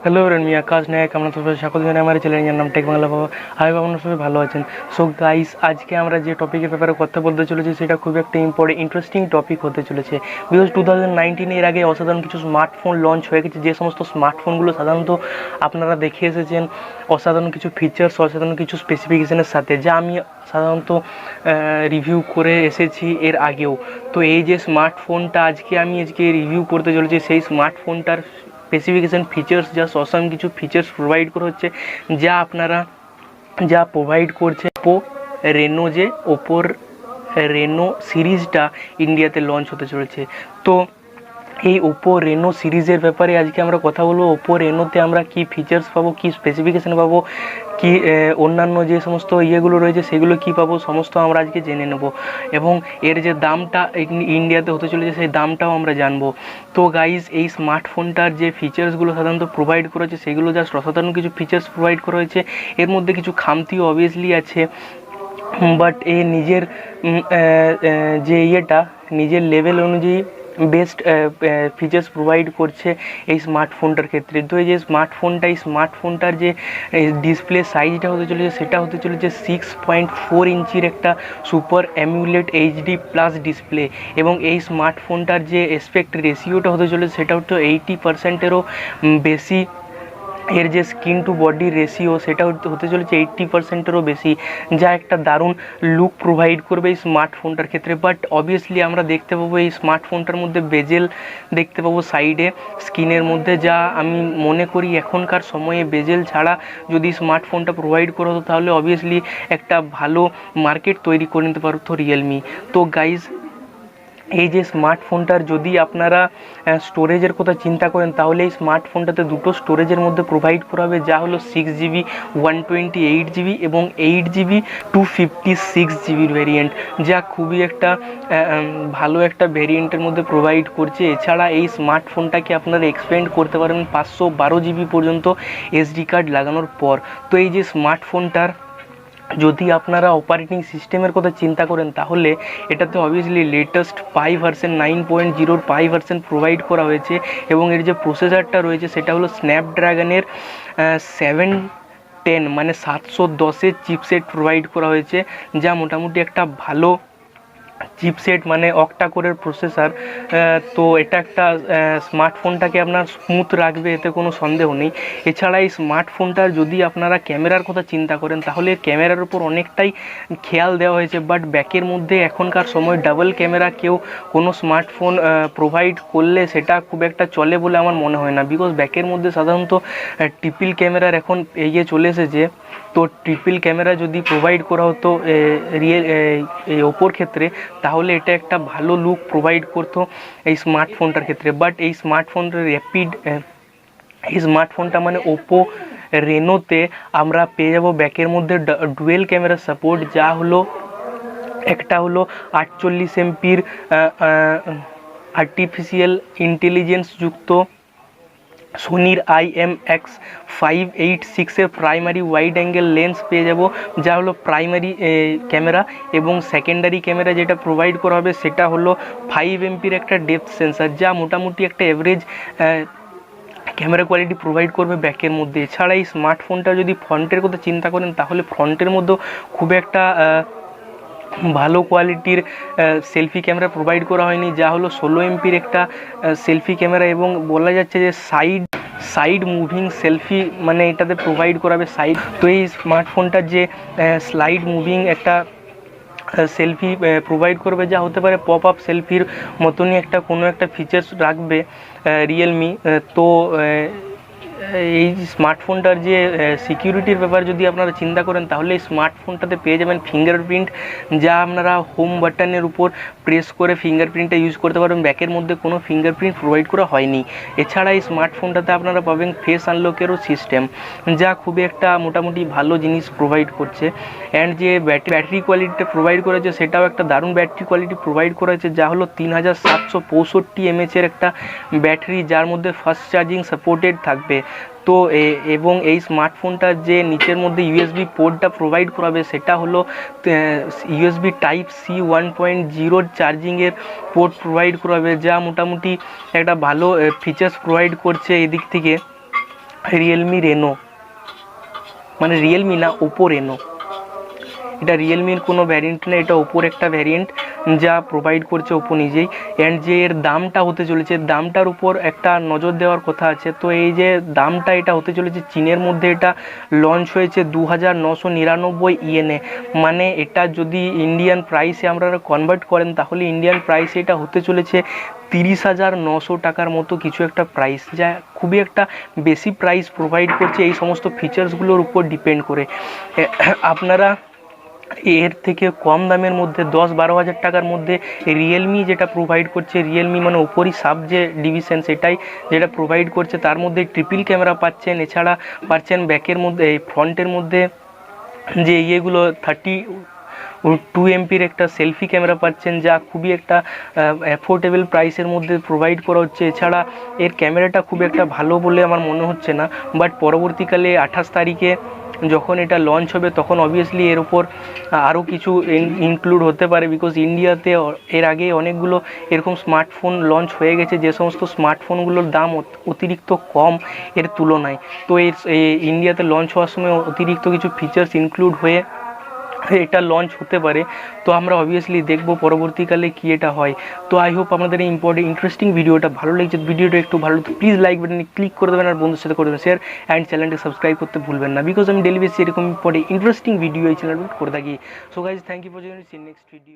Hello আমি আকাশ নায়ক, আমরা সবাই স্বাগত জানাই আমার চ্যানেলের নাম টেক বাংলাবাবা। আমি আপনারা সবাই ভালো আছেন। সো গাইস, আজকে আমরা যে টপিকের ব্যাপারে কথা বলতে চলেছি সেটা খুব একটা ইন্টারেস্টিং টপিক হতে চলেছে। বিকজ 2019 এর আগে অসাধারণ কিছু স্মার্টফোন লঞ্চ হয়ে গেছে, যে সমস্ত স্মার্টফোনগুলো সাধারণত আপনারা দেখে এসেছেন অসাধারণ কিছু ফিচার্স, অসাধারণ কিছু স্পেসিফিকেশনের সাথে, যা আমি সাধারণত রিভিউ করে এসেছি এর আগেও। তো এই যে স্মার্টফোনটা আমি আজকে রিভিউ করতে চলেছি, সেই স্মার্টফোনটার স্পেসিফিকেশান, ফিচার্স, যা অসাম কিছু ফিচার্স প্রোভাইড করা হচ্ছে, যা প্রোভাইড করছে ওপো রেনো, যে ওপোর রেনো সিরিজটা ইন্ডিয়াতে লঞ্চ হতে চলেছে। তো এই ওপো রেনো সিরিজের ব্যাপারে আজকে আমরা কথা বলবো। ওপো রেনোতে আমরা কী ফিচার্স পাবো, কী স্পেসিফিকেশান পাবো, কি অন্যান্য যে সমস্ত ইয়েগুলো রয়েছে সেগুলো কি পাবো, সমস্ত আমরা আজকে জেনে নেব। এবং এর যে দামটা ইন্ডিয়াতে হতে চলেছে সেই দামটাও আমরা জানবো। তো গাইজ, এই স্মার্টফোনটার যে ফিচার্সগুলো সাধারণত প্রোভাইড করা হয়েছে সেগুলো জাস্ট অসাধারণ কিছু ফিচার্স প্রোভাইড করা হয়েছে। এর মধ্যে কিছু খামতিও অবভিয়াসলি আছে, বাট এ নিজের যে নিজের লেভেল অনুযায়ী বেস্ট ফিচার্স প্রোভাইড করছে এই স্মার্টফোনটার ক্ষেত্রে। তো এই যে স্মার্টফোনটার যে ডিসপ্লে সাইজটা হতে চলেছে সেটা হতে চলেছে 6.4 ইঞ্চির একটা super amulet HD plus display. এবং এই স্মার্টফোনটার যে অ্যাসপেক্ট রেশিওটা হতে চলেছে সেটা হচ্ছে 80%-এরও বেশি। এর যে স্কিন টু বডি রেশিও সেটা হতে চলেছে 80%-এরও বেশি, যা একটা দারুণ লুক প্রোভাইড করবে এই স্মার্টফোনটার ক্ষেত্রে। বাট অবভিয়াসলি আমরা দেখতে পাবো এই স্মার্টফোনটার মধ্যে বেজেল দেখতে পাবো সাইডে স্ক্রিনের মধ্যে, যা আমি মনে করি এখনকার সময়ে বেজেল ছাড়া যদি স্মার্টফোনটা প্রোভাইড করা হতো তাহলে অবভিয়াসলি একটা ভালো মার্কেট তৈরি করে নিতে পারতো রিয়েলমি। তো গাইজ, এই যে স্মার্টফোনটার যদি আপনারা স্টোরেজের কথা চিন্তা করেন তাহলে এই স্মার্টফোনটাতে দুটো স্টোরেজের মধ্যে প্রোভাইড করা হবে, যা হলো 6GB 128GB এবং 8GB 256GB ভ্যারিয়েন্ট, যা খুবই একটা ভালো একটা ভ্যারিয়েন্টের মধ্যে প্রোভাইড করছে। এছাড়া এই স্মার্টফোনটাকে আপনারা এক্সপেন্ড করতে পারবেন 512GB পর্যন্ত এসডি কার্ড লাগানোর পর। তো এই যে স্মার্টফোনটার যদি আপনারা অপারেটিং সিস্টেমের কথা চিন্তা করেন তাহলে এটাতে অবভিয়াসলি লেটেস্ট পাই ভার্সন 9.0 পাই ভার্সন প্রোভাইড করা হয়েছে। এবং এর যে প্রসেসরটা রয়েছে সেটা হলো স্ন্যাপড্রাগনের 710 মানে 710-এর চিপসেট প্রোভাইড করা হয়েছে, যা মোটামুটি একটা ভালো চিপসেট, মানে অক্টা কোরের প্রসেসর। তো এটা একটা স্মার্টফোনটাকে আপনার স্মুথ রাখবে, এতে কোনো সন্দেহ নেই। এছাড়া এই স্মার্টফোনটার যদি আপনারা ক্যামেরার কথা চিন্তা করেন তাহলে ক্যামেরার উপর অনেকটাই খেয়াল দেওয়া হয়েছে, বাট ব্যাকের মধ্যে এখনকার সময় ডাবল ক্যামেরা কোনো স্মার্টফোন প্রোভাইড করলে সেটা খুব একটা চলে বলে আমার মনে হয় না। বিকজ ব্যাকের মধ্যে সাধারণত ট্রিপল ক্যামেরার এখন এগিয়ে চলে এসেছে। তো ট্রিপল ক্যামেরা যদি প্রোভাইড করা হতো এই ওপোর ক্ষেত্রে তাহলে এটা একটা ভালো লুক প্রোভাইড করতো এই স্মার্টফোনটার ক্ষেত্রে। বাট এই স্মার্টফোনটা মানে ওপো রেনোতে আমরা পেয়ে যাব ব্যাকের মধ্যে ডুয়েল ক্যামেরা সাপোর্ট, যা হলো একটা হলো 48 এমপির আর্টিফিশিয়াল ইন্টেলিজেন্স যুক্ত সোনির IMX586-এর প্রাইমারি ওয়াইড অ্যাঙ্গেল লেন্স পেয়ে যাব, যা হলো প্রাইমারি ক্যামেরা। এবং সেকেন্ডারি ক্যামেরা যেটা প্রোভাইড করা হবে সেটা হলো 5 এমপির একটা ডেপথ সেন্সার, যা মোটামুটি একটা এভারেজ ক্যামেরা কোয়ালিটি প্রোভাইড করবে ব্যাকের মধ্যে। এছাড়া এই স্মার্টফোনটা যদি ফ্রন্টের কথা চিন্তা করেন তাহলে ফ্রন্টের মধ্যেও খুব একটা ভালো কোয়ালিটির সেলফি ক্যামেরা প্রোভাইড করা হয়নি, যা হলো 16 এমপির একটা সেলফি ক্যামেরা। এবং বলা যাচ্ছে যে সাইড মুভিং সেলফি মানে এটাতে প্রোভাইড করাবে সাইড। তো এই স্মার্টফোনটার যে স্লাইড মুভিং একটা সেলফি প্রোভাইড করবে, যা হতে পারে পপ আপ সেলফির মতনই কোনো একটা ফিচার্স রাখবে রিয়েলমি। তো এই স্মার্টফোনটার যে সিকিউরিটির ব্যাপার যদি আপনারা চিন্তা করেন তাহলে এই স্মার্টফোনটাতে পেয়ে যাবেন ফিঙ্গারপ্রিন্ট, যা আপনারা হোম বাটনের উপর প্রেস করে ফিঙ্গারপ্রিন্টটা ইউজ করতে পারবেন। ব্যাকের মধ্যে কোনো ফিঙ্গারপ্রিন্ট প্রোভাইড করা হয়নি। এছাড়া এই স্মার্টফোনটাতে আপনারা পাবেন ফেস আনলকেরও সিস্টেম, যা খুবই একটা মোটামুটি ভালো জিনিস প্রোভাইড করছে। অ্যান্ড যে ব্যাটারি কোয়ালিটিটা প্রোভাইড করেছে সেটাও একটা দারুণ ব্যাটারি কোয়ালিটি প্রোভাইড করেছে, যা হলো 3765 mAh-এর একটা ব্যাটারি, যার মধ্যে ফাস্ট চার্জিং সাপোর্টেড থাকবে। তো এবং এই স্মার্টফোনটার যে নিচের মধ্যে ইউএসবি পোর্টটা প্রোভাইড করাবে সেটা হলো ইউএসবি টাইপ সি 1.0 চার্জিংয়ের পোর্ট প্রোভাইড করাবে, যা মোটামুটি একটা ভালো ফিচার্স প্রোভাইড করছে এদিক থেকে। রিয়েলমি রেনো, মানে রিয়েলমি না, ওপো রেনো। এটা রিয়েলমির কোনো ভ্যারিয়েন্ট না, এটা ওপোর একটা ভ্যারিয়েন্ট যা প্রোভাইড করছে ওপো নিজেই। অ্যান্ড যে এর দামটা হতে চলেছে, দামটার উপর একটা নজর দেওয়ার কথা আছে। তো এই যে দামটা এটা হতে চলেছে, চীনের মধ্যে এটা লঞ্চ হয়েছে 2999 ইয়েনে, মানে এটা যদি ইন্ডিয়ান প্রাইসে আমরা কনভার্ট করেন তাহলে ইন্ডিয়ান প্রাইসে এটা হতে চলেছে 30,900 টাকার মতো কিছু একটা প্রাইস, যা খুবই একটা বেশি প্রাইস প্রোভাইড করছে এই সমস্ত ফিচার্সগুলোর উপর ডিপেন্ড করে। আপনারা এর থেকে কম দামের মধ্যে 10-12 হাজার টাকার মধ্যে রিয়েলমি যেটা প্রোভাইড করছে, রিয়েলমি মানে ওপরই সাব যে ডিভিশন সেটাই যেটা প্রোভাইড করছে, তার মধ্যে ট্রিপল ক্যামেরা পাচ্ছেন, এছাড়া পাচ্ছেন ব্যাকের মধ্যে, এই ফ্রন্টের মধ্যে যে ইয়েগুলো 32 এমপির একটা সেলফি ক্যামেরা পাচ্ছেন, যা খুবই একটা অ্যাফোর্ডেবল প্রাইসের মধ্যে প্রোভাইড করা হচ্ছে। এছাড়া এর ক্যামেরাটা খুব একটা ভালো বলে আমার মনে হচ্ছে না, বাট পরবর্তীকালে 28 তারিখে যখন এটা লঞ্চ হবে তখন অবভিয়াসলি এর উপর আরও কিছু ইনক্লুড হতে পারে, বিকজ ইন্ডিয়াতে এর আগে অনেকগুলো এরকম স্মার্টফোন লঞ্চ হয়ে গেছে যে সমস্ত স্মার্টফোনগুলোর দাম অতিরিক্ত কম এর তুলনায়। তো এর ইন্ডিয়াতে লঞ্চ হওয়ার সময় অতিরিক্ত কিছু ফিচার্স ইনক্লুড হয়ে এটা লঞ্চ হতে পারে। তো আমরা অবভিয়াসলি দেখব পরবর্তীকালে কি এটা হয়। তো আই হোপ আপনাদের এই ইন্টারেস্টিং ভিডিওটা ভালো লাগছে। ভিডিওটা একটু ভালো তো প্লিজ লাইক বাটনে ক্লিক করে দেবেন, আর বন্ধুর সাথে করে দেবেন শেয়ার, অ্যান্ড চ্যানেলটি সাবস্ক্রাইব করতে ভুলবেন না, বিকজ আমি ডেলি বেসিস এরকম ইন্টারেস্টিং ভিডিও এই চ্যানেল করে থাকি। So guys, thank you for joining, see next video.